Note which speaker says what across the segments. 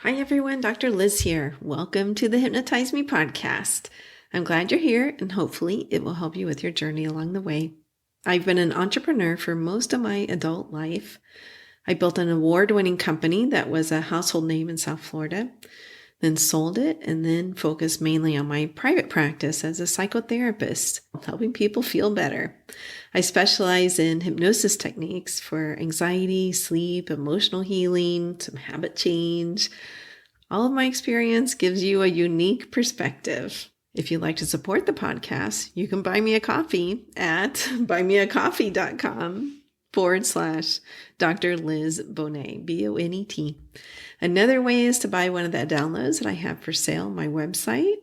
Speaker 1: Hi everyone, Dr. Liz here. Welcome to the Hypnotize Me podcast. I'm glad you're here and hopefully it will help you with your journey along the way. I've been an entrepreneur for most of my adult life. I built an award-winning company that was a household name in South Florida, then sold it, and then focused mainly on my private practice as a psychotherapist, helping people feel better. I specialize in hypnosis techniques for anxiety, sleep, emotional healing, some habit change. All of my experience gives you a unique perspective. If you'd like to support the podcast, you can buy me a coffee at buymeacoffee.com/Dr. Liz Bonet, Bonet. Another way is to buy one of the downloads that I have for sale on my website,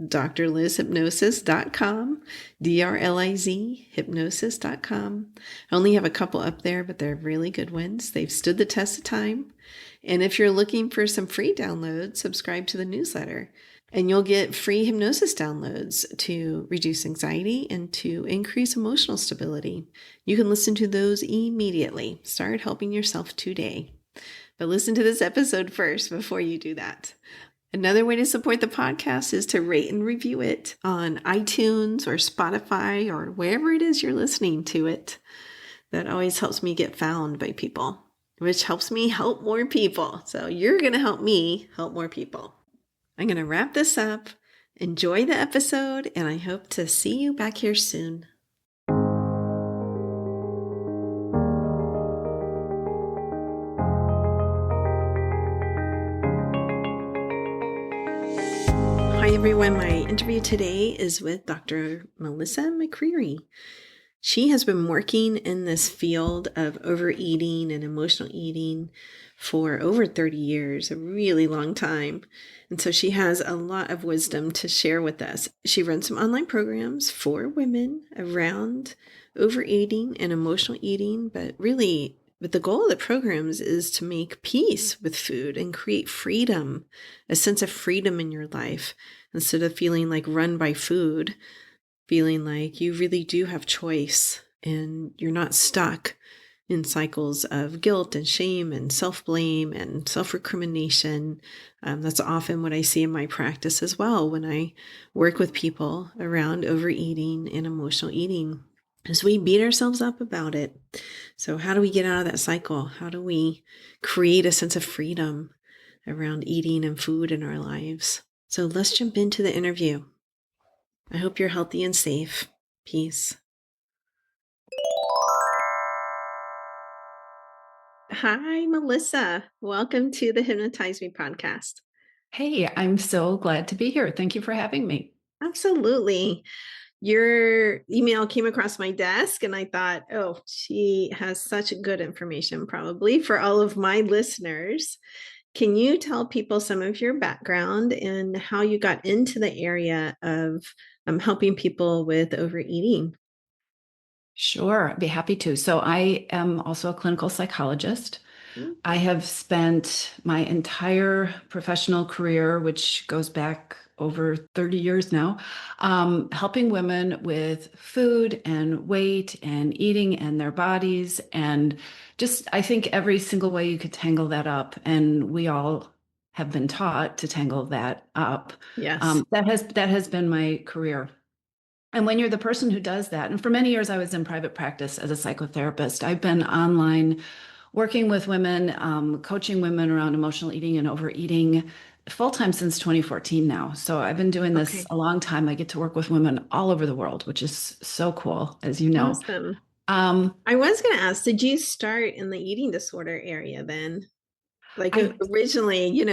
Speaker 1: drlizhypnosis.com, DRLIZ hypnosis.com. I only have a couple up there, but they're really good ones. They've stood the test of time. And if you're looking for some free downloads, subscribe to the newsletter and you'll get free hypnosis downloads to reduce anxiety and to increase emotional stability. You can listen to those immediately. Start helping yourself today. But listen to this episode first before you do that. Another way to support the podcast is to rate and review it on iTunes or Spotify or wherever it is you're listening to it. That always helps me get found by people, which helps me help more people. So you're going to help me help more people. I'm going to wrap this up. Enjoy the episode, and I hope to see you back here soon. Hi everyone, my interview today is with Dr. Melissa McCreery. She has been working in this field of overeating and emotional eating for over 30 years, a really long time. And so she has a lot of wisdom to share with us. She runs some online programs for women around overeating and emotional eating, but the goal of the programs is to make peace with food and create freedom, a sense of freedom in your life, instead of feeling like run by food. Feeling like you really do have choice and you're not stuck in cycles of guilt and shame and self-blame and self-recrimination. That's often what I see in my practice as well when I work with people around overeating and emotional eating, as we beat ourselves up about it. So how do we get out of that cycle? How do we create a sense of freedom around eating and food in our lives? So let's jump into the interview. I hope you're healthy and safe. Peace. Hi, Melissa. Welcome to the Hypnotize Me podcast.
Speaker 2: Hey, I'm so glad to be here. Thank you for having me.
Speaker 1: Absolutely. Your email came across my desk and I thought, oh, she has such good information probably for all of my listeners. Can you tell people some of your background and how you got into the area of helping people with overeating?
Speaker 2: Sure, I'd be happy to. So I am also a clinical psychologist. I have spent my entire professional career, which goes back over 30 years now, helping women with food and weight and eating and their bodies. And just, I think every single way you could tangle that up. And we all have been taught to tangle that up.
Speaker 1: Yes.
Speaker 2: That has been my career. And when you're the person who does that, and for many years I was in private practice as a psychotherapist, I've been online working with women, coaching women around emotional eating and overeating full time since 2014 now. So I've been doing this
Speaker 1: Okay.
Speaker 2: a long time. I get to work with women all over the world, which is so cool, as you know.
Speaker 1: Awesome.
Speaker 2: Um,
Speaker 1: I was going to ask, did you start in the eating disorder area then? Like
Speaker 2: I
Speaker 1: originally,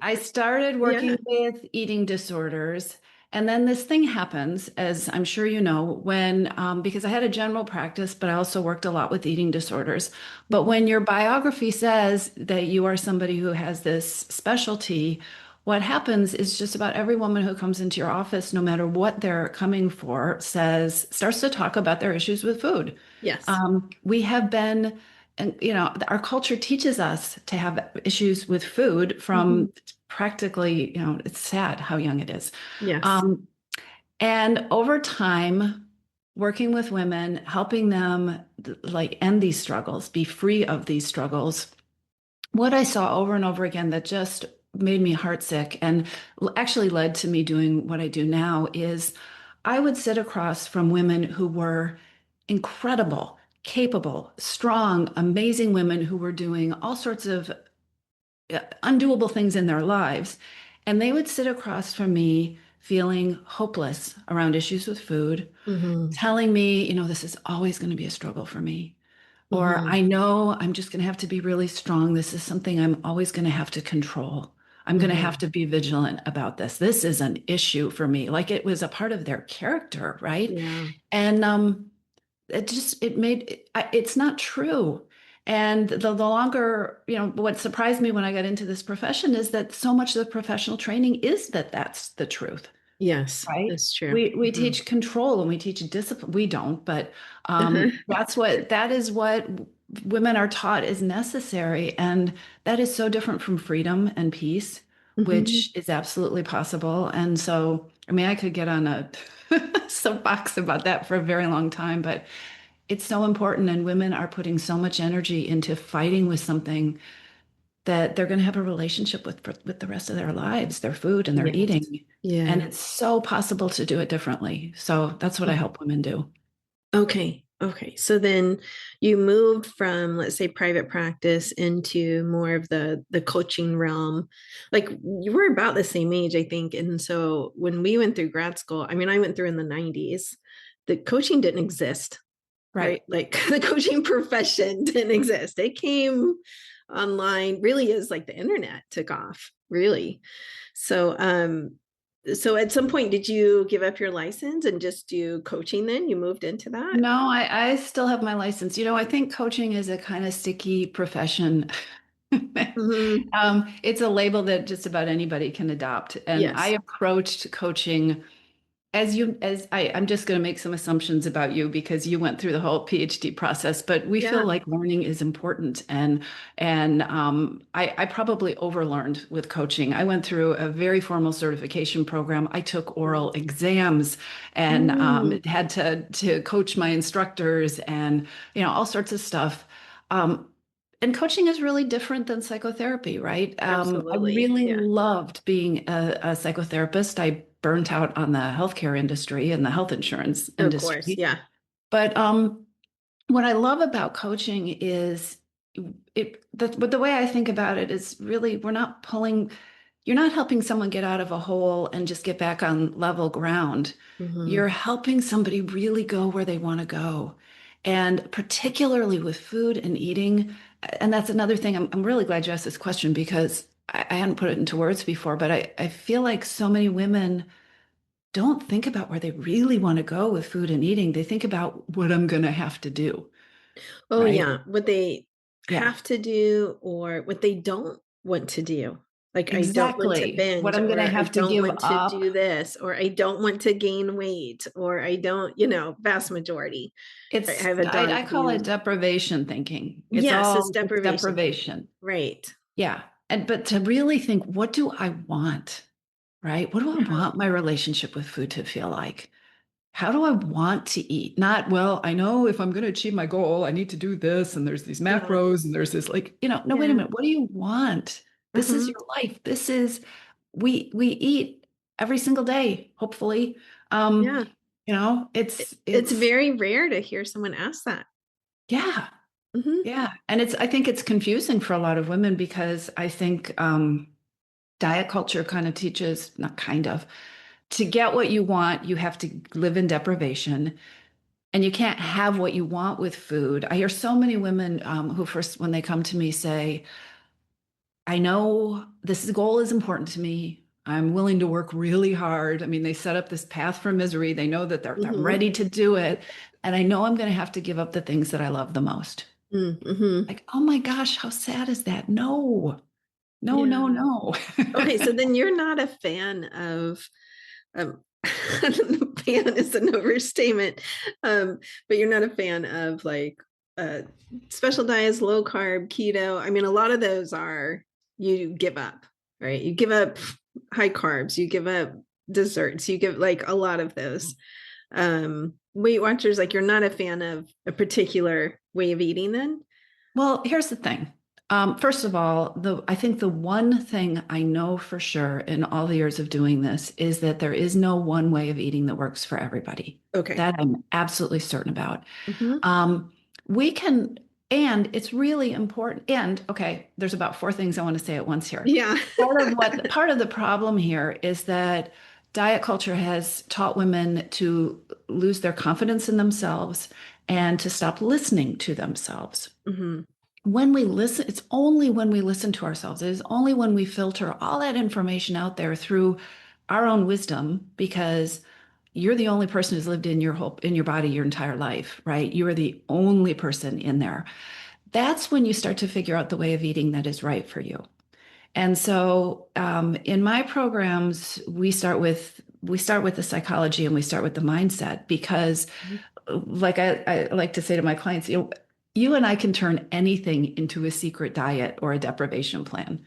Speaker 2: I started
Speaker 1: yeah.
Speaker 2: working with eating disorders. And then this thing happens, as I'm sure you know, when, because I had a general practice, but I also worked a lot with eating disorders. But
Speaker 1: Mhm.
Speaker 2: when your biography says that you are somebody who has this specialty, what happens is just about every woman who comes into your office, no matter what they're coming for, starts to talk about their issues with food.
Speaker 1: Yes.
Speaker 2: We have been, and our culture teaches us to have issues with food
Speaker 1: Mhm.
Speaker 2: from practically, it's sad how young it is.
Speaker 1: Yes.
Speaker 2: Um, and over time, working with women, helping them like end these struggles, be free of these struggles, what I saw over and over again that just made me heartsick and actually led to me doing what I do now is I would sit across from women who were incredible, capable, strong, amazing women who were doing all sorts of undoable things in their lives. And they would sit across from me feeling hopeless around issues with food,
Speaker 1: Mm-hmm.
Speaker 2: telling me, this is always going to be a struggle for me. Or
Speaker 1: Mm-hmm.
Speaker 2: I know I'm just going to have to be really strong. This is something I'm always going to have to control. I'm going to have
Speaker 1: Mm-hmm.
Speaker 2: to be vigilant about this. This is an issue for me. Like it was a part of their character, right?
Speaker 1: Yeah.
Speaker 2: And it's not true. And the longer, what surprised me when I got into this profession is that so much of the professional training is that that's the truth,
Speaker 1: Yes,
Speaker 2: right?
Speaker 1: that's true.
Speaker 2: We
Speaker 1: Mm-hmm.
Speaker 2: teach control and we teach discipline. We don't, but
Speaker 1: Uh-huh.
Speaker 2: that is what women are taught is necessary. And that is so different from freedom and peace,
Speaker 1: Mm-hmm.
Speaker 2: which is absolutely possible. And so, I mean, I could get on a soapbox about that for a very long time, but it's so important. And women are putting so much energy into fighting with something that they're going to have a relationship with the rest of their lives, their food and their
Speaker 1: Yes.
Speaker 2: eating. And
Speaker 1: Yeah.
Speaker 2: it's so possible to do it differently. So that's what I help women do.
Speaker 1: Okay. Okay. So then you moved from, let's say, private practice into more of the coaching realm. Like you were about the same age, I think. And so when we went through grad school, I mean, I went through in the 90s, the coaching didn't exist,
Speaker 2: Right.
Speaker 1: right? Like the coaching profession didn't exist. It came online really is like the internet took off, really. So so at some point did you give up your license and just do coaching then? You moved into that?
Speaker 2: No, I still have my license. I think coaching is a kind of sticky profession.
Speaker 1: Mm-hmm.
Speaker 2: It's a label that just about anybody can adopt. And I
Speaker 1: Yes.
Speaker 2: approached coaching I'm just going to make some assumptions about you because you went through the whole PhD process, but we feel
Speaker 1: Yeah.
Speaker 2: like learning is important, and I probably overlearned with coaching. I went through a very formal certification program. I took oral exams and
Speaker 1: Mm,
Speaker 2: had to coach my instructors and all sorts of stuff. Um, and coaching is really different than psychotherapy, right? I
Speaker 1: absolutely.
Speaker 2: really
Speaker 1: Yeah.
Speaker 2: loved being a psychotherapist. I burnt out on the healthcare industry and the health insurance
Speaker 1: Of course.
Speaker 2: industry.
Speaker 1: Yeah.
Speaker 2: But what I love about coaching is but the way I think about it is really you're not helping someone get out of a hole and just get back on level ground.
Speaker 1: Mm-hmm.
Speaker 2: You're helping somebody really go where they want to go. And particularly with food and eating, and that's another thing. I'm really glad you asked this question because I hadn't put it into words before, but I feel like so many women don't think about where they really want to go with food and eating. They think about what I'm going to have to do,
Speaker 1: Oh,
Speaker 2: right?
Speaker 1: yeah. What they
Speaker 2: Yeah,
Speaker 1: have to do or what they don't want to do. Like, I don't want to
Speaker 2: exactly. What
Speaker 1: binge,
Speaker 2: I'm going to
Speaker 1: or I
Speaker 2: have to
Speaker 1: don't
Speaker 2: give
Speaker 1: want to
Speaker 2: up.
Speaker 1: do this, or I don't want to gain weight, or I don't, vast majority. Right? I have a
Speaker 2: I
Speaker 1: dog
Speaker 2: call it
Speaker 1: who,
Speaker 2: deprivation thinking.
Speaker 1: yes, it's
Speaker 2: It's
Speaker 1: deprivation thinking.
Speaker 2: deprivation.
Speaker 1: Right.
Speaker 2: Yeah. But to really think, what do I want? Right? What do I
Speaker 1: Yeah.
Speaker 2: want my relationship with food to feel like? How do I want to eat? Not, well, I know if I'm going to achieve my goal, I need to do this, and there's these
Speaker 1: Yeah.
Speaker 2: macros, and there's this like, no, wait a
Speaker 1: Yeah.
Speaker 2: minute. What do you want? This is
Speaker 1: Uh-huh.
Speaker 2: your life. We eat every single day, hopefully. Um,
Speaker 1: Yeah. It's
Speaker 2: it's
Speaker 1: very rare to hear someone ask that.
Speaker 2: yeah,
Speaker 1: Hmm.
Speaker 2: yeah. And I think it's confusing for a lot of women because I think diet culture kind of teaches, not kind of, to get what you want, you have to live in deprivation. And you can't have what you want with food. I hear so many women who first, when they come to me, say, I know this goal is important to me. I'm willing to work really hard. I mean, they set up this path from misery. They know that I'm
Speaker 1: Hmm.
Speaker 2: ready to do it. And I know I'm going to have to give up the things that I love the most.
Speaker 1: Mm-hmm.
Speaker 2: Like, oh my gosh, how sad is that? No, no, no,
Speaker 1: Yeah.
Speaker 2: no.
Speaker 1: Okay, so then you're not a fan of fan is an overstatement. But you're not a fan of like uh special diets, low carb, keto. I mean, a lot of those are you give up, right? You give up high carbs, you give up desserts, you give like a lot of those. Weight Watchers, like you're not a fan of a particular way of eating then?
Speaker 2: Well, here's the thing. First of all, I think the one thing I know for sure in all the years of doing this is that there is no one way of eating that works for everybody.
Speaker 1: Okay.
Speaker 2: That I'm absolutely certain about.
Speaker 1: Mm-hmm.
Speaker 2: Um, we can, and it's really important. And okay, there's about four things I want to say at once here.
Speaker 1: Yeah.
Speaker 2: Part of the problem here is that diet culture has taught women to lose their confidence in themselves and to stop listening to themselves.
Speaker 1: Mm-hmm.
Speaker 2: When we listen, it's only when we listen to ourselves, it is only when we filter all that information out there through our own wisdom, because you're the only person who's lived in your body your entire life, right? You are the only person in there. That's when you start to figure out the way of eating that is right for you. And so, in my programs, we start with the psychology and we start with the mindset because, like I like to say to my clients, you and I can turn anything into a secret diet or a deprivation plan.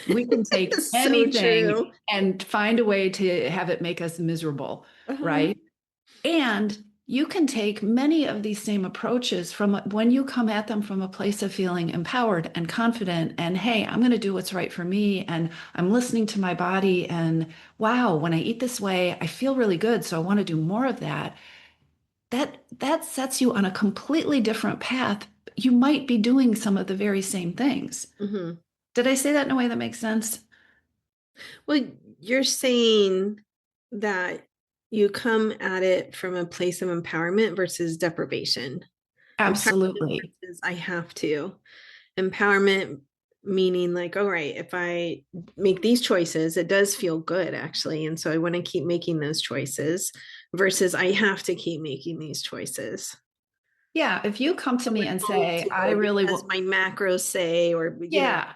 Speaker 2: We can take
Speaker 1: So
Speaker 2: anything
Speaker 1: true.
Speaker 2: and find a way to have it make us miserable,
Speaker 1: Uh-huh.
Speaker 2: right? And you can take many of these same approaches from when you come at them from a place of feeling empowered and confident and, hey, I'm going to do what's right for me. And I'm listening to my body. And wow, when I eat this way, I feel really good. So I want to do more of that. That sets you on a completely different path. You might be doing some of the very same things.
Speaker 1: Mm-hmm.
Speaker 2: Did I say that in a way that makes sense?
Speaker 1: Well, you're saying that you come at it from a place of empowerment versus deprivation. Empowerment
Speaker 2: Absolutely.
Speaker 1: versus I have to. Empowerment meaning like, all right, if I make these choices, it does feel good actually. And so I want to keep making those choices versus I have to keep making these choices.
Speaker 2: Yeah. If you come to
Speaker 1: So
Speaker 2: me
Speaker 1: it's
Speaker 2: and
Speaker 1: only
Speaker 2: say, I
Speaker 1: to
Speaker 2: really
Speaker 1: because
Speaker 2: want,
Speaker 1: my macros say, or
Speaker 2: yeah.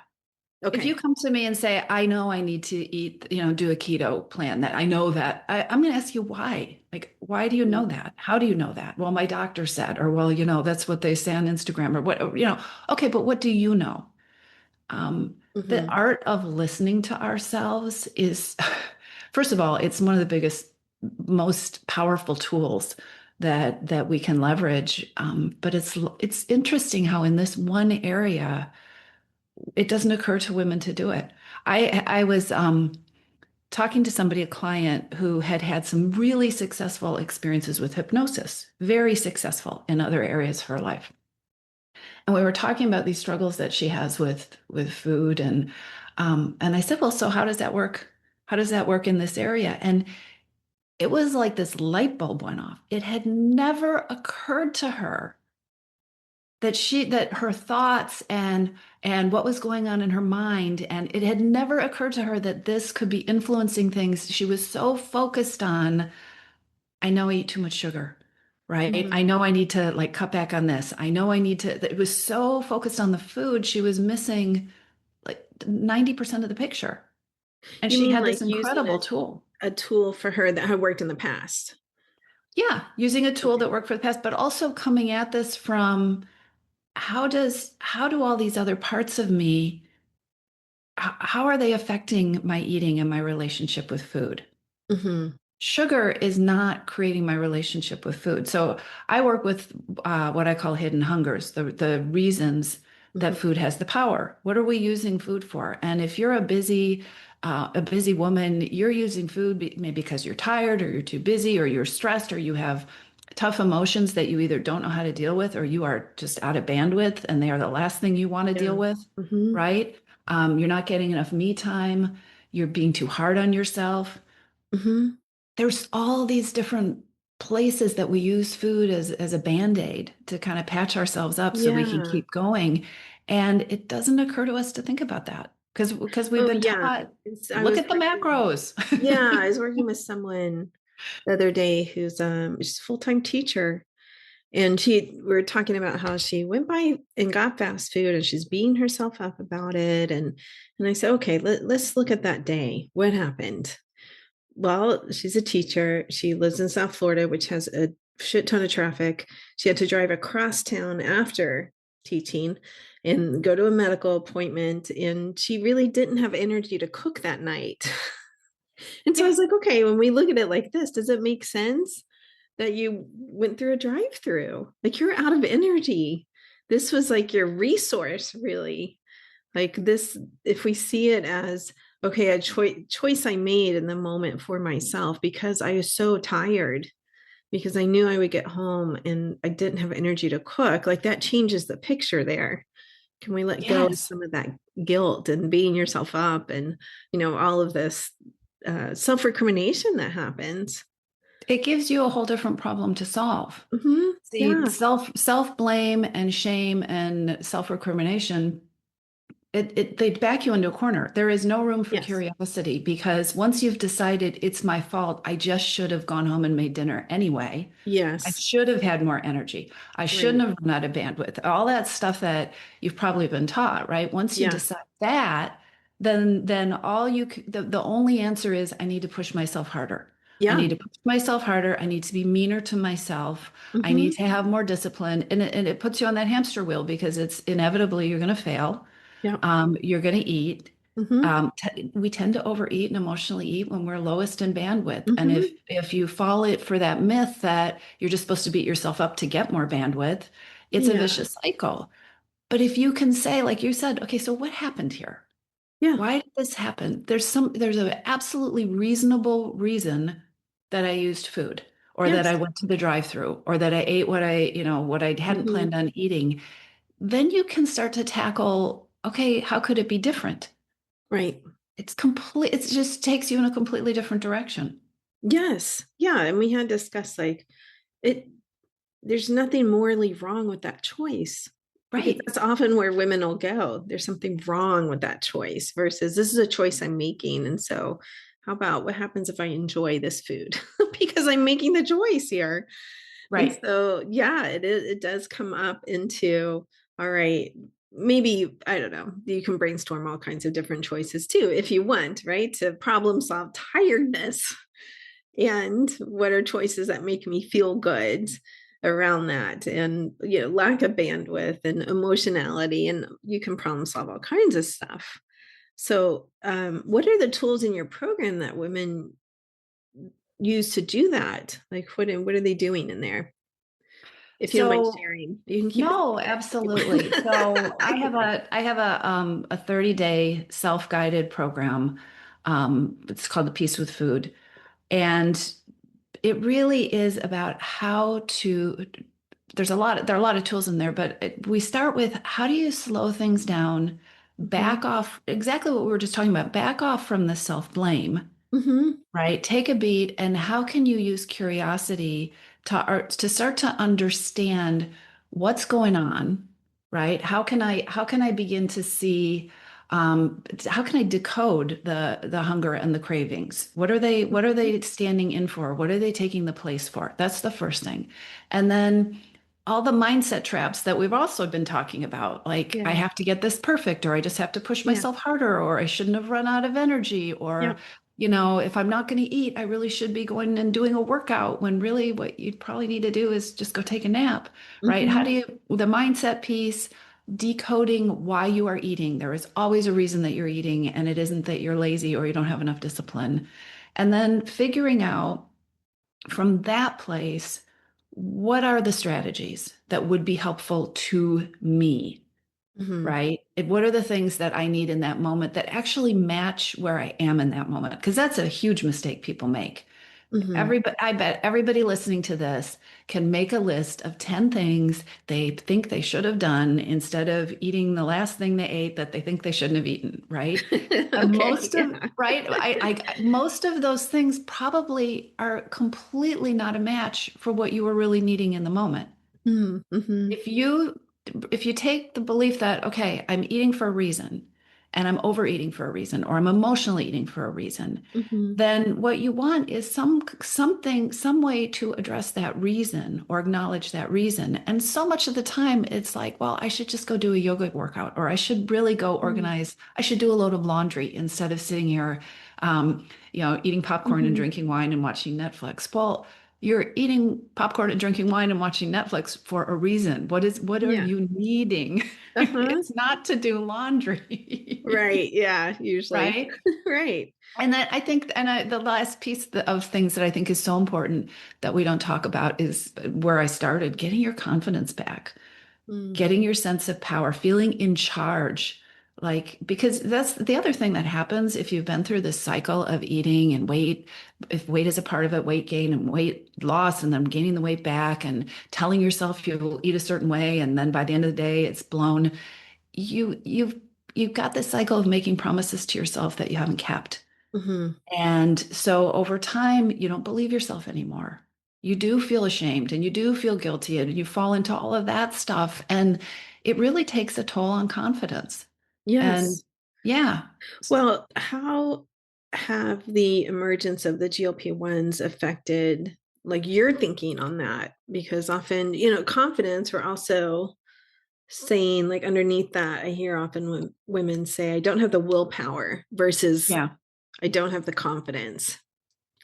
Speaker 2: If you
Speaker 1: okay.
Speaker 2: come to me and say, I know I need to eat, do a keto plan, that I know that, I'm going to ask you why. Like, why do you know that? How do you know that? Well, my doctor said, or well, that's what they say on Instagram, or what. Okay, but what do you know? The
Speaker 1: Mm-hmm.
Speaker 2: art of listening to ourselves is, first of all, it's one of the biggest, most powerful tools that we can leverage. But it's interesting how in this one area, it doesn't occur to women to do it. I was talking to somebody, a client who had had some really successful experiences with hypnosis, very successful in other areas of her life. And we were talking about these struggles that she has with food, and I said, well, so how does that work? How does that work in this area? And it was like this light bulb went off. It had never occurred to her that her thoughts and what was going on in her mind, and it had never occurred to her that this could be influencing things. She was so focused on, I know I eat too much sugar, right? I
Speaker 1: Mm-hmm.
Speaker 2: know I need to like cut back on this. I know I need to. It was so focused on the food, she was missing like 90% of the picture. And
Speaker 1: You
Speaker 2: she
Speaker 1: mean
Speaker 2: had
Speaker 1: like
Speaker 2: this
Speaker 1: using
Speaker 2: incredible tool.
Speaker 1: a tool for her that had worked in the past?
Speaker 2: Yeah, using a tool
Speaker 1: Okay.
Speaker 2: that worked for the past, but also coming at this from how do all these other parts of me, how are they affecting my eating and my relationship with food?
Speaker 1: Mm-hmm.
Speaker 2: Sugar is not creating my relationship with food. So I work with what I call hidden hungers, the reasons that
Speaker 1: Mm-hmm.
Speaker 2: food has the power. What are we using food for? And if you're a busy woman, you're using food maybe because you're tired or you're too busy or you're stressed or you have tough emotions that you either don't know how to deal with or you are just out of bandwidth and they are the last thing you want to
Speaker 1: Yeah.
Speaker 2: deal with,
Speaker 1: Mm-hmm.
Speaker 2: right? You're not getting enough me time. You're being too hard on yourself.
Speaker 1: Mm-hmm.
Speaker 2: There's all these different places that we use food as a band-aid to kind of patch ourselves up so we can
Speaker 1: Yeah.
Speaker 2: keep going. And it doesn't occur to us to think about that because we've
Speaker 1: Oh,
Speaker 2: been
Speaker 1: yeah.
Speaker 2: taught,
Speaker 1: I
Speaker 2: look
Speaker 1: was
Speaker 2: at the
Speaker 1: working.
Speaker 2: macros.
Speaker 1: Yeah, I was working with someone the other day who's she's a full-time teacher. And we were talking about how she went by and got fast food and she's beating herself up about it. And I said, okay, let's look at that day. What happened? Well, she's a teacher. She lives in South Florida, which has a shit ton of traffic. She had to drive across town after teaching and go to a medical appointment. And she really didn't have energy to cook that night. And so I
Speaker 2: Yeah.
Speaker 1: was like, okay, when we look at it like this, does it make sense that you went through a drive-through? Like you're out of energy. This was like your resource, really. Like this, if we see it as, okay, a choice I made in the moment for myself because I was so tired, because I knew I would get home and I didn't have energy to cook, like that changes the picture there. Can we let go of
Speaker 2: Yes.
Speaker 1: some of that guilt and beating yourself up and, all of this self-recrimination that happens?
Speaker 2: It gives you a whole different problem to solve. See,
Speaker 1: Yeah.
Speaker 2: self blame and shame and self-recrimination, they back you into a corner. There is no room for
Speaker 1: Yes.
Speaker 2: curiosity because once you've decided it's my fault, I just should have gone home and made dinner anyway. I
Speaker 1: Yes.
Speaker 2: should have had more energy. I shouldn't
Speaker 1: Right.
Speaker 2: have run out of bandwidth. All that stuff that you've probably been taught, right? Once you
Speaker 1: Yeah.
Speaker 2: decide that, then all the only answer is I need to push myself harder. I
Speaker 1: Yeah.
Speaker 2: need to push myself harder. I need to be meaner to myself. I need
Speaker 1: Mm-hmm.
Speaker 2: to have more discipline. And it puts you on that hamster wheel because it's inevitably you're going to fail.
Speaker 1: Yeah.
Speaker 2: You're going to eat.
Speaker 1: Mm-hmm.
Speaker 2: We tend to overeat and emotionally eat when we're lowest in bandwidth. And if
Speaker 1: Mm-hmm.
Speaker 2: if you fall it for that myth that you're just supposed to beat yourself up to get more bandwidth, it's a
Speaker 1: Yeah.
Speaker 2: vicious cycle. But if you can say, like you said, okay, so what happened here?
Speaker 1: Yeah.
Speaker 2: Why did this happen? There's an absolutely reasonable reason that I used food or that I
Speaker 1: Yes.
Speaker 2: went to the drive-through or that I ate what I hadn't
Speaker 1: Mm-hmm.
Speaker 2: planned on eating. Then you can start to tackle, okay, how could it be different?
Speaker 1: Right.
Speaker 2: It just takes you in a completely different direction.
Speaker 1: Yes. Yeah. And we had discussed like it, there's nothing morally wrong with that choice, because
Speaker 2: Right.
Speaker 1: that's often where women will go. There's something wrong with that choice versus this is a choice I'm making. And so, how about what happens if I enjoy this food because I'm making the choice here? And
Speaker 2: Right.
Speaker 1: so, yeah, it does come up into, all right, maybe, I don't know, you can brainstorm all kinds of different choices too, if you want, right? To problem solve tiredness and what are choices that make me feel good around that, and lack of bandwidth and emotionality, and you can problem solve all kinds of stuff. So what are the tools in your program that women use to do that? Like what are they doing in there, if you don't mind
Speaker 2: So
Speaker 1: sharing? You can keep it
Speaker 2: no,
Speaker 1: secret if you
Speaker 2: absolutely. So I
Speaker 1: want.
Speaker 2: have a 30-day self-guided program. It's called the Peace with Food. And it really is about how to, there are a lot of tools in there, but we start with how do you slow things down,
Speaker 1: Hmm.
Speaker 2: back off, exactly what we were just talking about, back off from the self-blame,
Speaker 1: Hmm.
Speaker 2: right? Take a beat, and how can you use curiosity to start to understand what's going on, right? How can I begin to see how can I decode the hunger and the cravings? What are they standing in for? What are they taking the place for? That's the first thing. And then all the mindset traps that we've also been talking about, like I
Speaker 1: Yeah.
Speaker 2: have to get this perfect, or I just have to push
Speaker 1: Yeah.
Speaker 2: myself harder, or I shouldn't have run out of energy, or
Speaker 1: Yeah.
Speaker 2: if I'm not going to eat, I really should be going and doing a workout when really what you probably need to do is just go take a nap, right? How
Speaker 1: Hmm.
Speaker 2: do you, the mindset piece, decoding why you are eating. There is always a reason that you're eating, and it isn't that you're lazy or you don't have enough discipline. And then figuring out from that place, what are the strategies that would be helpful to me?
Speaker 1: Hmm.
Speaker 2: Right? What are the things that I need in that moment that actually match where I am in that moment? Because that's a huge mistake people make.
Speaker 1: Hmm.
Speaker 2: I bet everybody listening to this can make a list of 10 things they think they should have done instead of eating the last thing they ate that they think they shouldn't have eaten, right? And
Speaker 1: Okay. Yeah.
Speaker 2: most of those things probably are completely not a match for what you were really needing in the moment.
Speaker 1: Mm-hmm.
Speaker 2: If you if you take the belief that, okay, I'm eating for a reason and I'm overeating for a reason, or I'm emotionally eating for a reason,
Speaker 1: Hmm.
Speaker 2: then what you want is some way to address that reason or acknowledge that reason. And so much of the time it's like, well, I should just go do a yoga workout, or I should really go organize, I should do a load of laundry instead of sitting here eating popcorn and
Speaker 1: Hmm.
Speaker 2: drinking wine and watching Netflix. Well, you're eating popcorn and drinking wine and watching Netflix for a reason. What are
Speaker 1: Yeah.
Speaker 2: you needing?
Speaker 1: Uh-huh.
Speaker 2: It's not to do laundry,
Speaker 1: Right. Yeah. Usually.
Speaker 2: right?
Speaker 1: Right.
Speaker 2: And then I think, the last piece of things that I think is so important that we don't talk about is where I started, getting your confidence back,
Speaker 1: Mm.
Speaker 2: getting your sense of power, feeling in charge Like, because that's the other thing that happens if you've been through this cycle of eating and weight, if weight is a part of it, weight gain and weight loss, and then gaining the weight back and telling yourself you'll eat a certain way, and then by the end of the day it's blown. You've got this cycle of making promises to yourself that you haven't kept.
Speaker 1: Hmm.
Speaker 2: And so over time, you don't believe yourself anymore. You do feel ashamed and you do feel guilty and you fall into all of that stuff. And it really takes a toll on confidence. And
Speaker 1: Yes.
Speaker 2: yeah.
Speaker 1: Well, how have the emergence of the GLP-1s affected like your thinking on that? Because often, confidence, we're also saying like underneath that, I hear often when women say, I don't have the willpower versus
Speaker 2: Yeah.
Speaker 1: I don't have the confidence.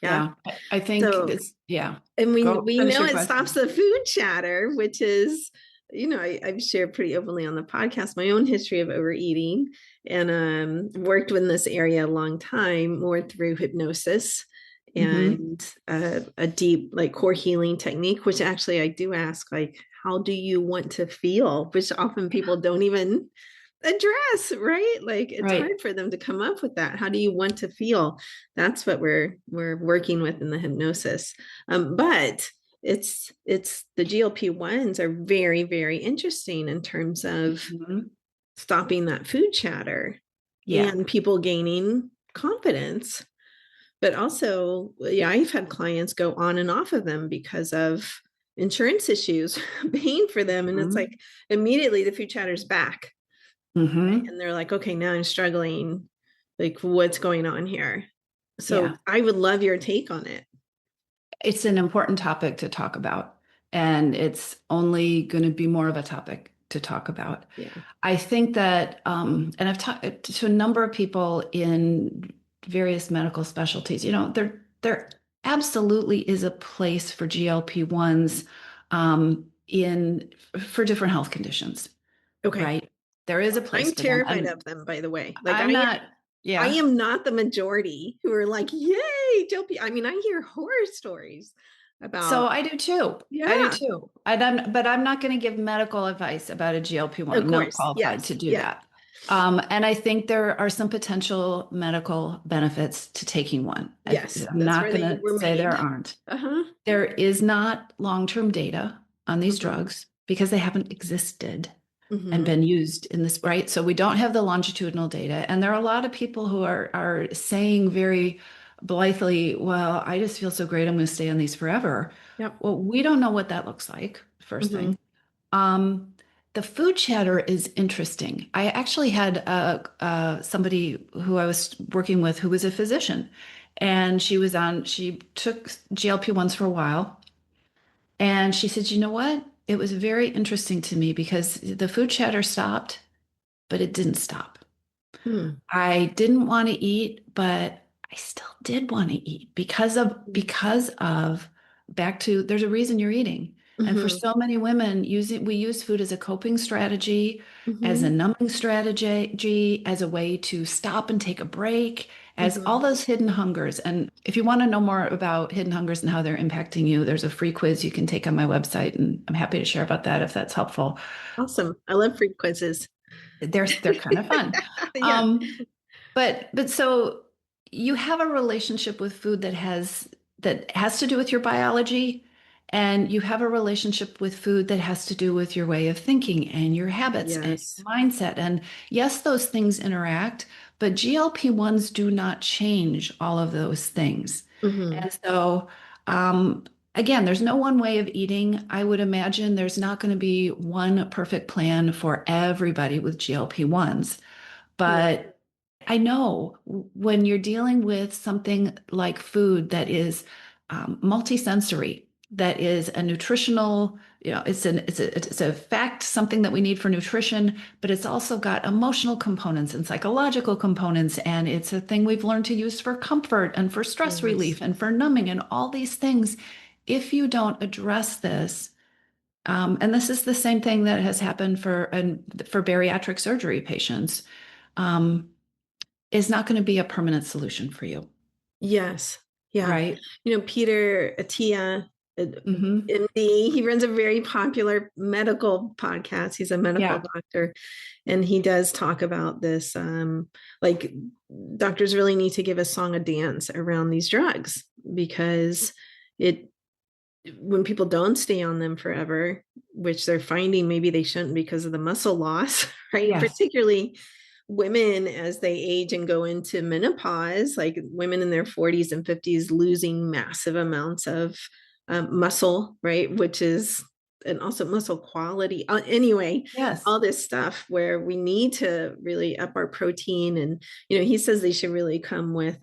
Speaker 1: Yeah.
Speaker 2: Yeah. I think
Speaker 1: So,
Speaker 2: this, yeah.
Speaker 1: and
Speaker 2: Go
Speaker 1: we
Speaker 2: finish
Speaker 1: know
Speaker 2: your
Speaker 1: it stops
Speaker 2: question.
Speaker 1: the food chatter, which is, I've shared pretty openly on the podcast my own history of overeating and worked in this area a long time, more through hypnosis
Speaker 2: Hmm.
Speaker 1: and a deep like core healing technique, which actually I do ask, like, how do you want to feel? Which often people don't even address, right? Like it's
Speaker 2: Right.
Speaker 1: hard for them to come up with that. How do you want to feel? That's what we're working with in the hypnosis. But it's the GLP-1s are very, very interesting in terms of
Speaker 2: Mhm.
Speaker 1: stopping that food chatter
Speaker 2: Yeah.
Speaker 1: and people gaining confidence. But also, yeah, I've had clients go on and off of them because of insurance issues paying for them. And it's
Speaker 2: Hmm.
Speaker 1: like immediately the food chatter's back
Speaker 2: Hmm.
Speaker 1: and they're like, okay, now I'm struggling. Like, what's going on here? So
Speaker 2: Yeah.
Speaker 1: I would love your take on it.
Speaker 2: It's an important topic to talk about, and it's only going to be more of a topic to talk about.
Speaker 1: Yeah.
Speaker 2: I think that, and I've talked to a number of people in various medical specialties. There absolutely is a place for GLP-1s in for different health conditions,
Speaker 1: Okay.
Speaker 2: right? There is a place
Speaker 1: I'm
Speaker 2: for them,
Speaker 1: terrified
Speaker 2: and
Speaker 1: of them, by the way. Like
Speaker 2: I'm not.
Speaker 1: I
Speaker 2: Yeah.
Speaker 1: am not the majority who are like, yay, Jopi. I mean, I hear horror stories
Speaker 2: So
Speaker 1: about,
Speaker 2: I do too. I do
Speaker 1: yeah,
Speaker 2: too. But I'm not going to give medical advice about a GLP-1.
Speaker 1: of
Speaker 2: I'm not
Speaker 1: course.
Speaker 2: qualified to
Speaker 1: Yes.
Speaker 2: do
Speaker 1: Yeah.
Speaker 2: that. And I think there are some potential medical benefits to taking one.
Speaker 1: Yes.
Speaker 2: I'm
Speaker 1: That's
Speaker 2: not
Speaker 1: where
Speaker 2: going
Speaker 1: they
Speaker 2: to
Speaker 1: were
Speaker 2: say there
Speaker 1: made.
Speaker 2: aren't.
Speaker 1: Uh-huh.
Speaker 2: There is not long-term data on these
Speaker 1: Mm-hmm.
Speaker 2: drugs because they haven't existed and
Speaker 1: Mm-hmm.
Speaker 2: been used in this, right? So we don't have the longitudinal data. And there are a lot of people who are saying very blithely, well, I just feel so great. I'm going to stay on these forever.
Speaker 1: Yep.
Speaker 2: Well, we don't know what that looks like, first
Speaker 1: Mm-hmm.
Speaker 2: thing. Um, the food chatter is interesting. I actually had somebody who I was working with who was a physician, and she took GLP-1s for a while. And she said, you know what? It was very interesting to me because the food chatter stopped, but it didn't stop.
Speaker 1: Mm-hmm.
Speaker 2: I didn't want to eat, but I still did want to eat because of back to there's a reason you're eating. And for
Speaker 1: Mm-hmm.
Speaker 2: so many women, we use food as a coping strategy, as a
Speaker 1: Mm-hmm.
Speaker 2: numbing strategy, as a way to stop and take a break, as all
Speaker 1: Mm-hmm.
Speaker 2: those hidden hungers. And if you want to know more about hidden hungers and how they're impacting you, there's a free quiz you can take on my website, and I'm happy to share about that if that's helpful.
Speaker 1: Awesome. I love free quizzes.
Speaker 2: They're kind of fun.
Speaker 1: Yeah.
Speaker 2: Um, but so you have a relationship with food that has to do with your biology, and you have a relationship with food that has to do with your way of thinking and your habits and
Speaker 1: Yes.
Speaker 2: your mindset. And yes, those things interact, but GLP-1s do not change all of those things.
Speaker 1: Mm-hmm.
Speaker 2: And so again, there's no one way of eating. I would imagine there's not going to be one perfect plan for everybody with GLP-1s.
Speaker 1: Yeah.
Speaker 2: But I know when you're dealing with something like food that is multisensory, that is a nutritional, it's a fact, something that we need for nutrition, but it's also got emotional components and psychological components, and it's a thing we've learned to use for comfort and for stress
Speaker 1: Yes.
Speaker 2: relief and for numbing and all these things. If you don't address this, and this is the same thing that has happened for bariatric surgery patients. Um, is not going to be a permanent solution for you,
Speaker 1: Yes. Yeah.
Speaker 2: right?
Speaker 1: Peter Attia
Speaker 2: Hmm.
Speaker 1: He runs a very popular medical podcast. He's a medical
Speaker 2: Yeah.
Speaker 1: doctor, and he does talk about this. Like, doctors really need to give a song and dance around these drugs, because it when people don't stay on them forever, which they're finding maybe they shouldn't because of the muscle loss, right?
Speaker 2: Yes.
Speaker 1: Particularly women as they age and go into menopause, like women in their 40s and 50s losing massive amounts of muscle, right? Which is, and also muscle quality. Anyway,
Speaker 2: Yes.
Speaker 1: all this stuff where we need to really up our protein. And, he says they should really come with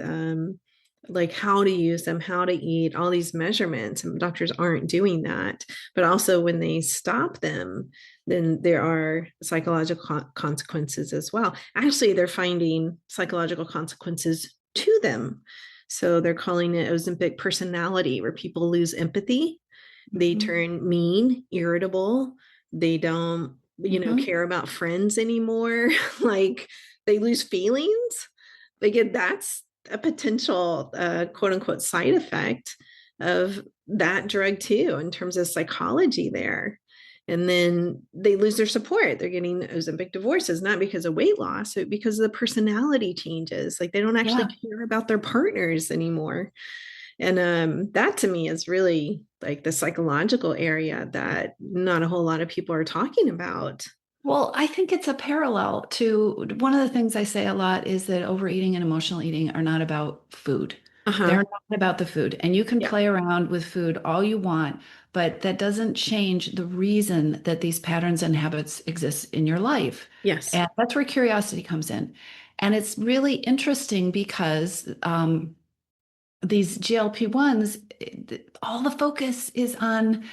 Speaker 1: like how to use them, how to eat, all these measurements. And doctors aren't doing that. But also when they stop them, then there are psychological consequences as well. Actually, they're finding psychological consequences to them. So they're calling it Ozempic personality, where people lose empathy. They
Speaker 2: Hmm.
Speaker 1: turn mean, irritable. They don't,
Speaker 2: Hmm.
Speaker 1: care about friends anymore. Like, they lose feelings. Like, that's a potential quote unquote side effect of that drug too, in terms of psychology there. And then they lose their support. They're getting Ozempic divorces, not because of weight loss, but because of the personality changes. Like, they don't actually
Speaker 2: Yeah.
Speaker 1: care about their partners anymore. And that to me is really like the psychological area that not a whole lot of people are talking about.
Speaker 2: Well, I think it's a parallel to one of the things I say a lot is that overeating and emotional eating are not about food. They're
Speaker 1: Uh-huh.
Speaker 2: not about the food. And you can
Speaker 1: Yeah.
Speaker 2: play around with food all you want, but that doesn't change the reason that these patterns and habits exist in your life.
Speaker 1: Yes.
Speaker 2: And that's where curiosity comes in. And it's really interesting because these GLP-1s, all the focus is on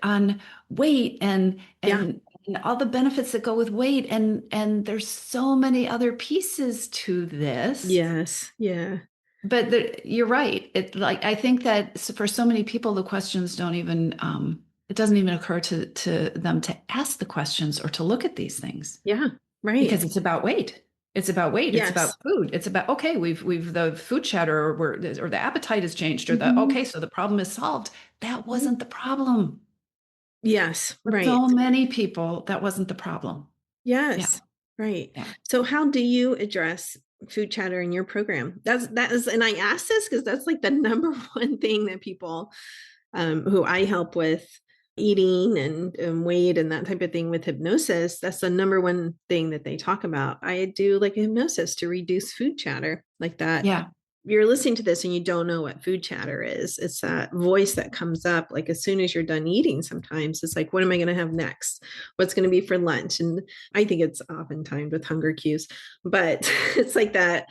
Speaker 2: on weight
Speaker 1: Yeah.
Speaker 2: and all the benefits that go with weight and there's so many other pieces to this.
Speaker 1: Yes. Yeah.
Speaker 2: But you're right. It like I think that for so many people, the questions don't even it doesn't even occur to them to ask the questions or to look at these things
Speaker 1: Yeah.
Speaker 2: because
Speaker 1: Right.
Speaker 2: it's about weight. It's about weight. It's about
Speaker 1: Yes.
Speaker 2: food. It's about okay, we've the food chatter or the appetite has changed or the
Speaker 1: Hmm.
Speaker 2: okay, so the problem is solved. That
Speaker 1: Hmm.
Speaker 2: wasn't the problem.
Speaker 1: Yes.
Speaker 2: For
Speaker 1: Right.
Speaker 2: so many people, that wasn't the problem. Yeah,
Speaker 1: Yes. Right.
Speaker 2: yeah,
Speaker 1: So how do you address food chatter in your program? That is, and I ask this because that's like the number one thing that people who I help with eating and weight and that type of thing with hypnosis, that's the number one thing that they talk about. I do like a hypnosis to reduce food chatter, like that.
Speaker 2: yeah.
Speaker 1: You're listening to this and you don't know what food chatter is. It's that voice that comes up like as soon as you're done eating. Sometimes it's like, what am I going to have next? What's going to be for lunch? And I think it's often timed with hunger cues, but it's like that.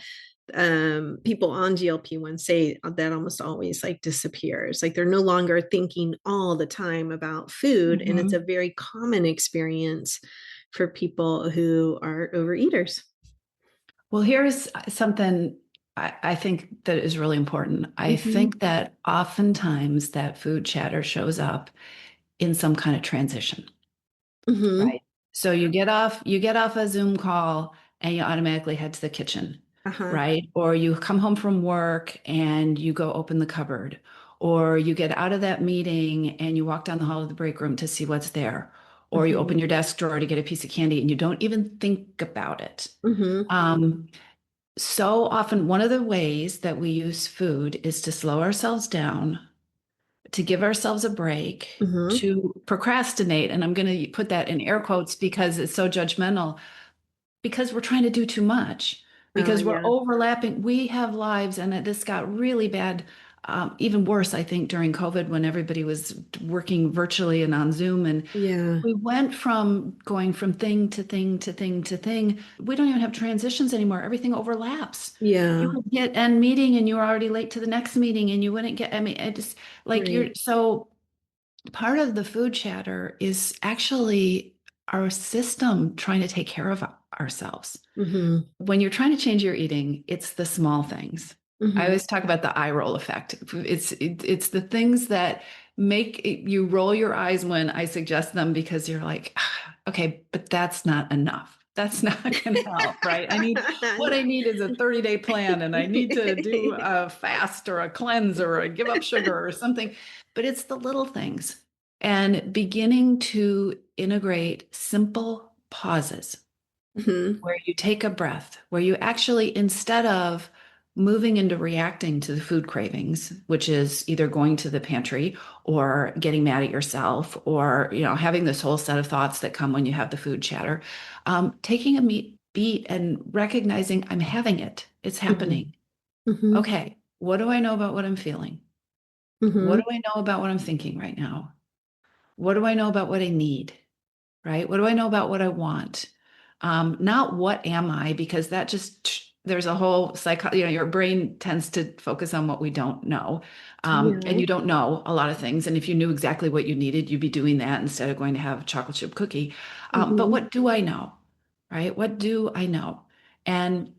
Speaker 1: People on GLP-1 say that almost always like disappears. Like, they're no longer thinking all the time about food. And it's a
Speaker 2: Hmm.
Speaker 1: very common experience for people who are overeaters.
Speaker 2: Well, here's something I think that is really important. I
Speaker 1: Mm-hmm.
Speaker 2: think that oftentimes that food chatter shows up in some kind of transition.
Speaker 1: Mm-hmm.
Speaker 2: Right. So you get off a Zoom call and you automatically head to the kitchen,
Speaker 1: Uh-huh.
Speaker 2: right? Or you come home from work and you go open the cupboard, or you get out of that meeting and you walk down the hall of the break room to see what's there, or you
Speaker 1: Mm-hmm.
Speaker 2: open your desk drawer to get a piece of candy and you don't even think about it.
Speaker 1: Mm-hmm.
Speaker 2: Um, so often, one of the ways that we use food is to slow ourselves down, to give ourselves a break,
Speaker 1: Mm-hmm.
Speaker 2: to procrastinate. And I'm going to put that in air quotes because it's so judgmental, because we're trying to do too much,
Speaker 1: Oh
Speaker 2: because we're
Speaker 1: yeah.
Speaker 2: overlapping. We have lives, and this got really bad, even worse, I think, during COVID when everybody was working virtually and on Zoom. And
Speaker 1: Yeah.
Speaker 2: we went from going from thing to thing to thing to thing. We don't even have transitions anymore. Everything overlaps. You
Speaker 1: Yeah.
Speaker 2: would get end meeting and you were already late to the next meeting and you wouldn't get, I mean, it just like you're
Speaker 1: Right.
Speaker 2: so part of the food chatter is actually our system trying to take care of ourselves.
Speaker 1: Mm-hmm.
Speaker 2: When you're trying to change your eating, it's the small things. I
Speaker 1: Mm-hmm.
Speaker 2: always talk about the eye roll effect. It's the things that make you roll your eyes when I suggest them because you're like, "Ah, okay, but that's not enough." That's not going to help, right? What I need is a 30-day plan, and I need to do a fast or a cleanse or a give up sugar or something. But it's the little things and beginning to integrate simple pauses
Speaker 1: Mhm.
Speaker 2: where you take a breath, where you actually, instead of moving into reacting to the food cravings, which is either going to the pantry or getting mad at yourself or, having this whole set of thoughts that come when you have the food chatter, taking a beat and recognizing I'm having it. It's
Speaker 1: Mhm.
Speaker 2: happening.
Speaker 1: Mhm.
Speaker 2: Okay. What do I know about what I'm feeling? What do
Speaker 1: Mhm.
Speaker 2: I know about what I'm thinking right now? What do I know about what I need? Right? What do I know about what I want? Not what am I, because that just, there's a whole your brain tends to focus on what we don't know. And
Speaker 1: Yeah.
Speaker 2: you don't know a lot of things. And if you knew exactly what you needed, you'd be doing that instead of going to have a chocolate chip cookie. But
Speaker 1: Mhm.
Speaker 2: what do I know? Right? What do I know? And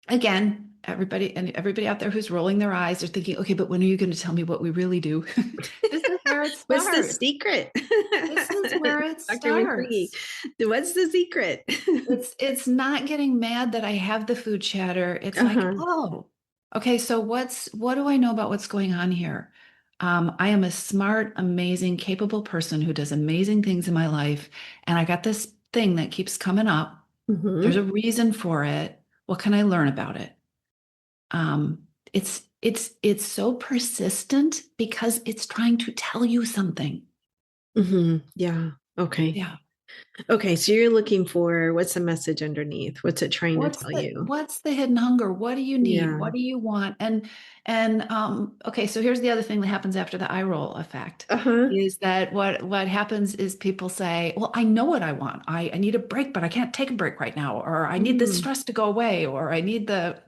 Speaker 2: again, everybody out there who's rolling their eyes are thinking, okay, but when are you going to tell me what we really do? This is where it
Speaker 1: What's the
Speaker 2: starts.
Speaker 1: secret?
Speaker 2: This is where it
Speaker 1: Dr. McCreery,
Speaker 2: starts.
Speaker 1: what's the secret?
Speaker 2: It's not getting mad that I have the food chatter. It's like,
Speaker 1: Uh-huh.
Speaker 2: oh, okay, so what do I know about what's going on here? I am a smart, amazing, capable person who does amazing things in my life, and I got this thing that keeps coming up. There's
Speaker 1: Mhm.
Speaker 2: a reason for it. What can I learn about it? It's so persistent because it's trying to tell you something.
Speaker 1: Mhm. Yeah. Okay.
Speaker 2: Yeah.
Speaker 1: Okay, so you're looking for what's the message underneath? What's it trying to
Speaker 2: What's
Speaker 1: tell
Speaker 2: the
Speaker 1: you?
Speaker 2: what's the hidden hunger? What do you need?
Speaker 1: Yeah.
Speaker 2: What do you want? And okay, so here's the other thing that happens after the eye roll effect
Speaker 1: Uh-huh.
Speaker 2: is that what happens is people say, well, I know what I want. I need a break, but I can't take a break right now, or I need this
Speaker 1: Mm.
Speaker 2: stress to go away, or I need the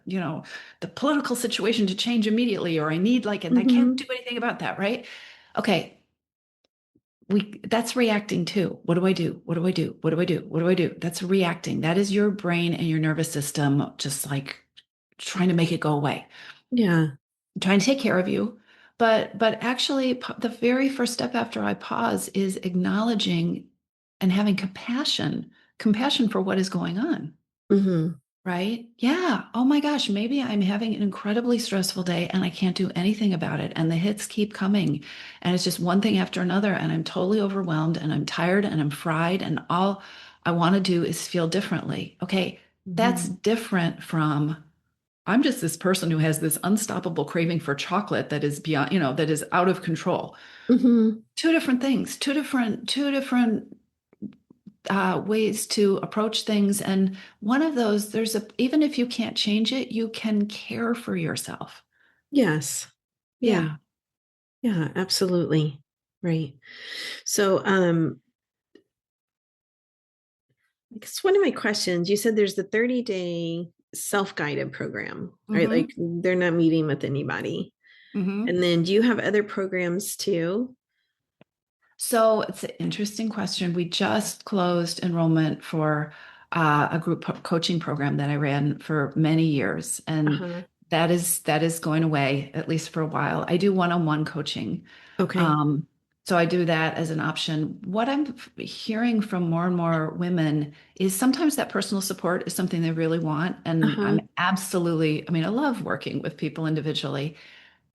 Speaker 2: political situation to change immediately, or I need and I can't do
Speaker 1: Mhm.
Speaker 2: anything about that, right? Okay, that's reacting too. What do I do? What do I do? What do I do? What do I do? That's reacting. That is your brain and your nervous system just trying to make it go away,
Speaker 1: Yeah.
Speaker 2: trying to take care of you. But actually the very first step after I pause is acknowledging and having compassion for what is going on.
Speaker 1: Mhm.
Speaker 2: Right? Yeah. Oh my gosh, maybe I'm having an incredibly stressful day and I can't do anything about it. And the hits keep coming. And it's just one thing after another. And I'm totally overwhelmed and I'm tired and I'm fried. And all I want to do is feel differently. Okay. That's
Speaker 1: Mhm.
Speaker 2: different from I'm just this person who has this unstoppable craving for chocolate that is beyond, that is out of control.
Speaker 1: Mhm.
Speaker 2: Two different things, two different ways to approach things. And one of those, even if you can't change it, you can care for yourself.
Speaker 1: Yes. Yeah.
Speaker 2: Yeah.
Speaker 1: Yeah, absolutely. Right. So, I guess one of my questions, you said there's the 30-day self-guided program, right? Like
Speaker 2: Mm-hmm.
Speaker 1: they're not meeting with anybody.
Speaker 2: Mm-hmm.
Speaker 1: And then do you have other programs too?
Speaker 2: So it's an interesting question. We just closed enrollment for a group coaching program that I ran for many years, and
Speaker 1: Uh-huh.
Speaker 2: that is going away at least for a while. I do one-on-one coaching.
Speaker 1: Okay.
Speaker 2: Um, so I do that as an option. What I'm hearing from more and more women is sometimes that personal support is something they really want. And
Speaker 1: Uh-huh.
Speaker 2: I'm absolutely, I mean, I love working with people individually.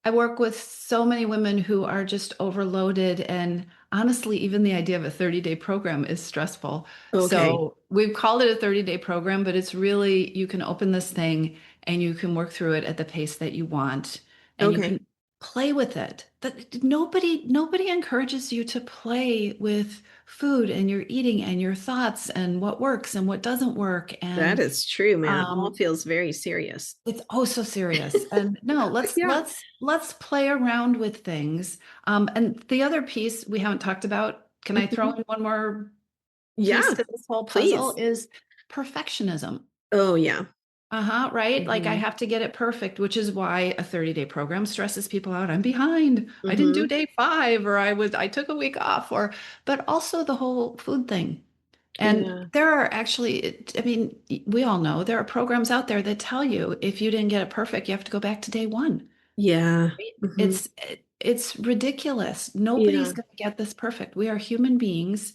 Speaker 2: I work with so many women who are just overloaded. And honestly, even the idea of a 30-day program is stressful.
Speaker 1: Okay.
Speaker 2: So we've called it a 30-day program, but it's really, you can open this thing and you can work through it at the pace that you want and you
Speaker 1: Okay.
Speaker 2: can play with it. That nobody encourages you to play with food and your eating and your thoughts and what works and what doesn't work.
Speaker 1: That
Speaker 2: And
Speaker 1: is true, man. It all
Speaker 2: um,
Speaker 1: feels very serious.
Speaker 2: it's oh so serious. And no, let's
Speaker 1: Yeah.
Speaker 2: let's let's play around with things. And the other piece we haven't talked about, can I throw
Speaker 1: Mhm.
Speaker 2: in one more piece
Speaker 1: Yeah,
Speaker 2: to this whole puzzle
Speaker 1: please.
Speaker 2: is perfectionism.
Speaker 1: Oh, yeah.
Speaker 2: Uh-huh, right? Like I
Speaker 1: Hmm.
Speaker 2: have to get it perfect, which is why a 30-day program stresses people out. I'm behind. I didn't do
Speaker 1: Hmm.
Speaker 2: day 5 or I took a week off or but also the whole food thing. And
Speaker 1: Yeah.
Speaker 2: there are actually, I mean, we all know there are programs out there that tell you if you didn't get it perfect, you have to go back to day 1.
Speaker 1: Yeah.
Speaker 2: Right?
Speaker 1: Hmm.
Speaker 2: It's ridiculous. Nobody's
Speaker 1: Yeah.
Speaker 2: going to get this perfect. We are human beings.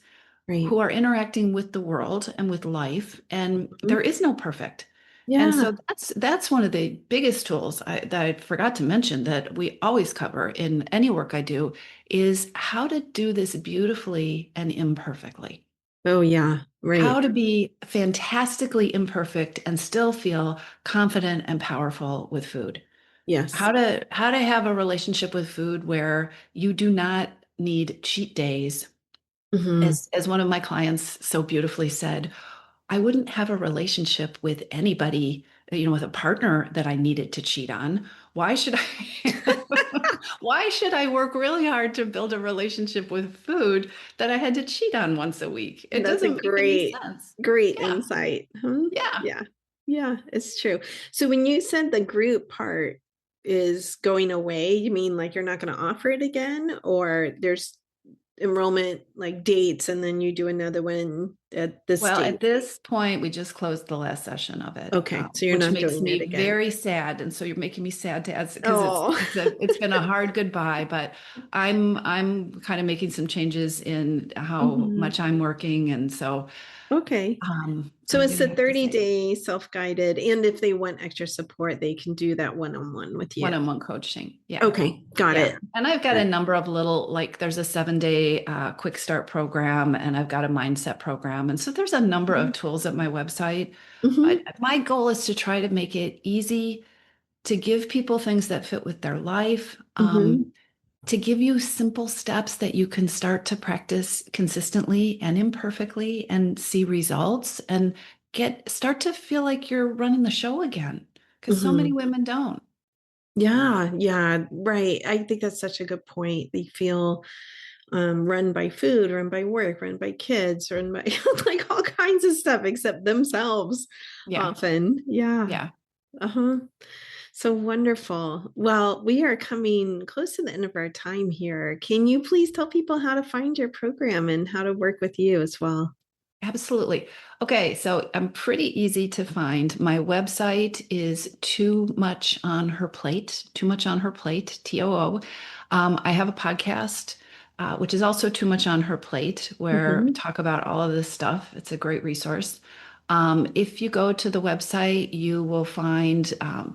Speaker 1: Right.
Speaker 2: who are interacting with the world and with life, and there
Speaker 1: Mhm.
Speaker 2: is no perfect. And
Speaker 1: Yeah.
Speaker 2: so that's one of the biggest tools that I forgot to mention that we always cover in any work I do is how to do this beautifully and imperfectly.
Speaker 1: Oh, yeah.
Speaker 2: How
Speaker 1: Right.
Speaker 2: to be fantastically imperfect and still feel confident and powerful with food.
Speaker 1: Yes.
Speaker 2: How to have a relationship with food where you do not need cheat days.
Speaker 1: Hmm.
Speaker 2: As one of my clients so beautifully said, I wouldn't have a relationship with anybody, with a partner that I needed to cheat on. Why should I why should I work really hard to build a relationship with food that I had to cheat on once a week? It
Speaker 1: That's a
Speaker 2: doesn't make any
Speaker 1: great,
Speaker 2: sense.
Speaker 1: great
Speaker 2: Yeah.
Speaker 1: insight. Hmm.
Speaker 2: Yeah.
Speaker 1: Yeah. Yeah, it's true. So when you said the group part is going away, you mean like you're not going to offer it again, or there's enrollment like dates and then you do another one at this
Speaker 2: Well,
Speaker 1: date?
Speaker 2: at this point, we just closed the last session of it,
Speaker 1: Okay, so you're
Speaker 2: which
Speaker 1: not
Speaker 2: makes
Speaker 1: doing it
Speaker 2: me
Speaker 1: again.
Speaker 2: very sad. And so you're making me sad to ask because it's
Speaker 1: Oh.
Speaker 2: it's a it's been a hard goodbye. But I'm kind of making some changes in how
Speaker 1: Mhm.
Speaker 2: much I'm working, and so
Speaker 1: Okay. So
Speaker 2: I'm
Speaker 1: it's
Speaker 2: gonna
Speaker 1: a
Speaker 2: have to say
Speaker 1: 30-day self-guided, and if they want extra support, they can do that one-on-one with you.
Speaker 2: one-on-one coaching. Yeah.
Speaker 1: Okay, got
Speaker 2: Yeah.
Speaker 1: it.
Speaker 2: And I've got a number of little, like there's a 7-day quick start program, and I've got a mindset program. And so there's a number of tools at my website. But
Speaker 1: Mm-hmm.
Speaker 2: my goal is to try to make it easy to give people things that fit with their life,
Speaker 1: Mm-hmm.
Speaker 2: to give you simple steps that you can start to practice consistently and imperfectly and see results and start to feel like you're running the show again. Because so many
Speaker 1: Mm-hmm.
Speaker 2: women don't.
Speaker 1: Yeah, yeah, right. I think that's such a good point. They feel run by food, run by work, run by kids, run by like all kinds of stuff except themselves
Speaker 2: Yeah.
Speaker 1: often. Yeah.
Speaker 2: Yeah.
Speaker 1: Uh-huh. So wonderful. Well, we are coming close to the end of our time here. Can you please tell people how to find your program and how to work with you as well?
Speaker 2: Absolutely. Okay, so I'm pretty easy to find. My website is Too Much on Her Plate, Too Much on Her Plate, TOO. I have a podcast, which is also Too Much on Her Plate, where I
Speaker 1: Mm-hmm.
Speaker 2: talk about all of this stuff. It's a great resource. If you go to the website, you will find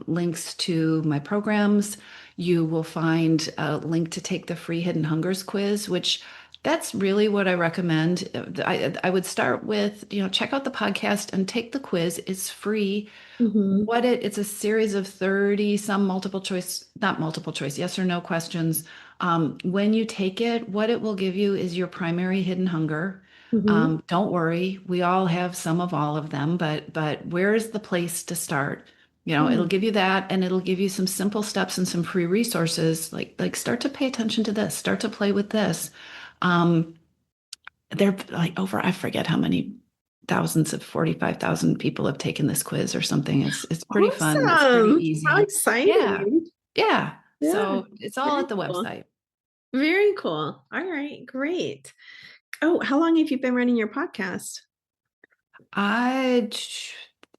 Speaker 2: links to my programs. You will find a link to take the free Hidden Hungers quiz, which that's really what I recommend. I would start with, check out the podcast and take the quiz. It's free.
Speaker 1: Mm-hmm.
Speaker 2: It's a series of 30 some multiple choice, not multiple choice, yes or no questions. When you take it, what it will give you is your primary hidden hunger.
Speaker 1: Mm-hmm.
Speaker 2: Don't worry, we all have some of all of them, but where is the place to start? It'll give you that, and it'll give you some simple steps and some free resources, like start to pay attention to this, start to play with this. Um, they're like over, I forget how many thousands of 45,000 people have taken this quiz or something. It's pretty fun. It's pretty
Speaker 1: Awesome. How
Speaker 2: easy. Yeah.
Speaker 1: exciting.
Speaker 2: Yeah.
Speaker 1: Yeah.
Speaker 2: So it's all
Speaker 1: Very
Speaker 2: at the
Speaker 1: cool.
Speaker 2: website.
Speaker 1: Very cool. All right, great. Oh, how long have you been running your podcast?
Speaker 2: I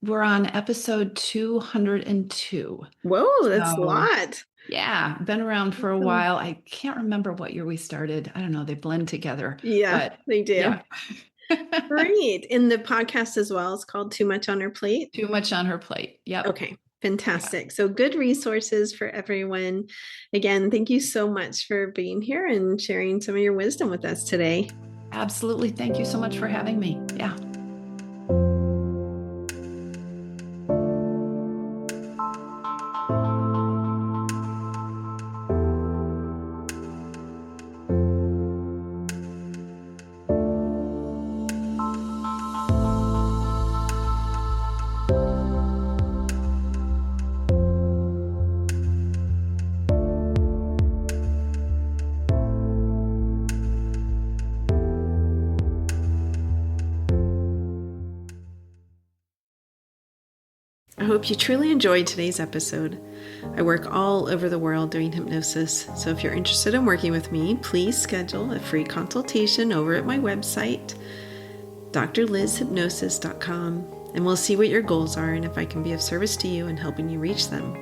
Speaker 2: we're on episode 202.
Speaker 1: Whoa, that's a
Speaker 2: So
Speaker 1: lot.
Speaker 2: yeah, been around for a
Speaker 1: Awesome.
Speaker 2: while. I can't remember what year we started. I don't know, they blend together.
Speaker 1: Yeah,
Speaker 2: But
Speaker 1: they do.
Speaker 2: yeah.
Speaker 1: Great. And the podcast as well is called Too Much on Her Plate.
Speaker 2: Too much on her plate. Yep.
Speaker 1: Okay,
Speaker 2: Yeah.
Speaker 1: fantastic. So good resources for everyone. Again, thank you so much for being here and sharing some of your wisdom with us today.
Speaker 2: Absolutely. Thank you so much for having me. Yeah.
Speaker 1: I hope you truly enjoyed today's episode. I work all over the world doing hypnosis, so if you're interested in working with me, please schedule a free consultation over at my website, drlizhypnosis.com, and we'll see what your goals are and if I can be of service to you in helping you reach them.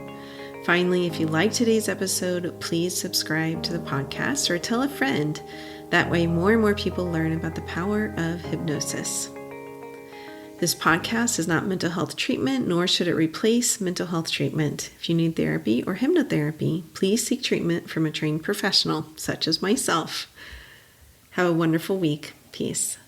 Speaker 1: Finally, if you like today's episode, please subscribe to the podcast or tell a friend. That way, more and more people learn about the power of hypnosis. This podcast is not mental health treatment, nor should it replace mental health treatment. If you need therapy or hypnotherapy, please seek treatment from a trained professional, such as myself. Have a wonderful week. Peace.